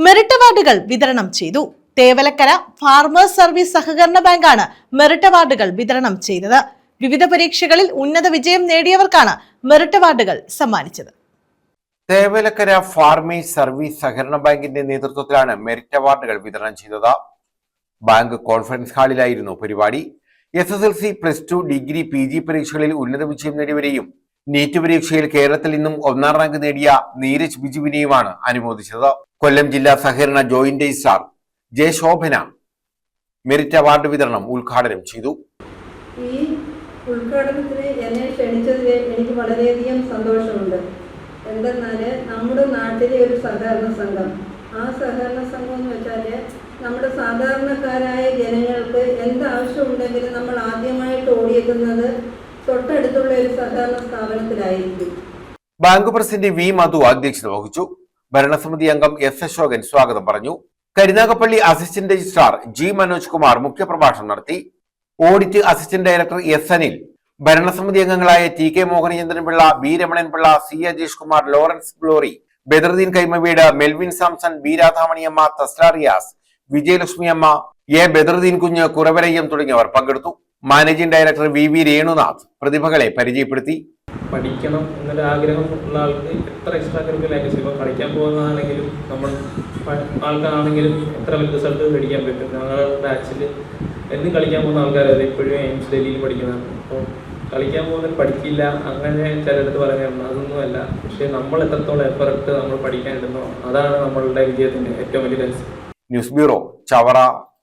Merit അവാർഡുകൾ വിതരണം ചെയ്തു. തേവലക്കര ഫാർമേഴ്സ് സർവീസ് സഹകരണ ബാങ്കാണ് മെറിറ്റ് അവാർഡുകൾ വിതരണം ചെയ്തത്. വിവിധ പരീക്ഷകളിൽ ഉന്നത വിജയം നേടിയവർക്കാണ് മെറിറ്റ് അവാർഡുകൾ സമ്മാനിച്ചത്. തേവലക്കര ഫാർമേഴ്സ് സർവീസ് സഹകരണ ബാങ്കിന്റെ നേതൃത്വത്തിലാണ് മെറിറ്റ് അവാർഡുകൾ വിതരണം ചെയ്തത്. ബാങ്ക് കോൺഫറൻസ് ഹാളിലായിരുന്നു പരിപാടി. SSLC, +2, ഡിഗ്രി, PG പരീക്ഷകളിൽ ഉന്നത വിജയം നേടിയവരെയും നീറ്റ് പരീക്ഷയിൽ കേരളത്തിൽ നിന്നും 1ാം റാങ്ക് നേടിയ നീരജ് ബിജുവിനെയുമാണ് അനുമോദിച്ചത്. കൊല്ലം ജില്ലാ സഹകരണ joint registrar J Shobhana merit award വിതരണം ഉദ്ഘാടനം ചെയ്തു. ഈ ഉദ്ഘാടനത്തിന് എന്നെ ക്ഷണിച്ചതിൽ എനിക്ക് വളരെയധികം സന്തോഷമുണ്ട്. എന്തെന്നാൽ നമ്മുടെ നാട്ടിലെ ഒരു സഹകരണ സംഘം, ആ സഹകരണ സംഘം എന്ന് വെച്ചാൽ നമ്മുടെ സാധാരണക്കാരായ ജനങ്ങൾക്ക് എന്താവശ്യമുണ്ടെങ്കിലും നമ്മൾ ആദ്യമായിട്ട് ഓടിയെത്തുന്നത് തൊട്ടടുത്തുള്ള ഒരു സഹകരണ സ്ഥാപനത്തിലായിരിക്കും. ബാങ്ക് പ്രസിഡന്റ് വി മധു അധ്യക്ഷത വഹിച്ചു. ഭരണസമിതി അംഗം S അശോകൻ സ്വാഗതം പറഞ്ഞു. Karunagappally assistant registrar G Manoj Kumar മുഖ്യപ്രഭാഷണം നടത്തി. Audit assistant director S Anil, ഭരണസമിതി അംഗങ്ങളായ TK Mohanachandran Pillai, B Ramanan Pillai, C Ajesh Kumar, Lawrence Glory, Badaruddin Kaimaveedu, Melvin Samson, B Radhamaniyamma, Thasla Riyas, Vijayalakshmi Amma, A Badaruddin കുഞ്ഞ്, കുറവരയ്യം തുടങ്ങിയവർ പങ്കെടുത്തു. മാനേജിംഗ് ഡയറക്ടർ VV രേണുനാഥ് പ്രതിഭകളെ പരിചയപ്പെടുത്തി. പഠിക്കണം എന്നൊരു ആഗ്രഹം ഉള്ള ആൾക്ക് എത്ര എക്സ്ട്രാ കരിക്കുലർ ആക്ടിവിറ്റീസ്, ഇപ്പോൾ കളിക്കാൻ പോകുന്നതാണെങ്കിലും നമ്മൾ ആൾക്കാണെങ്കിലും എത്ര വലിയ റിസൾട്ട് മേടിക്കാൻ പറ്റും. ഞങ്ങളുടെ ബാച്ചിൽ എന്നും കളിക്കാൻ പോകുന്ന ആൾക്കാരത് ഇപ്പോഴും എയിംസ് ഡൽഹിയിൽ പഠിക്കുന്നതാണ്. അപ്പോൾ കളിക്കാൻ പോകുന്നത് പഠിക്കില്ല അങ്ങനെ ചിലടത്ത് പറയാറുണ്ട്. അതൊന്നുമല്ല, പക്ഷേ നമ്മൾ എത്രത്തോളം എഫർട്ട് നമ്മൾ പഠിക്കാൻ ഇടുന്നോ അതാണ് നമ്മളുടെ വിജയത്തിൻ്റെ ഏറ്റവും വലിയ രഹസ്യം. News bureau, Chavara.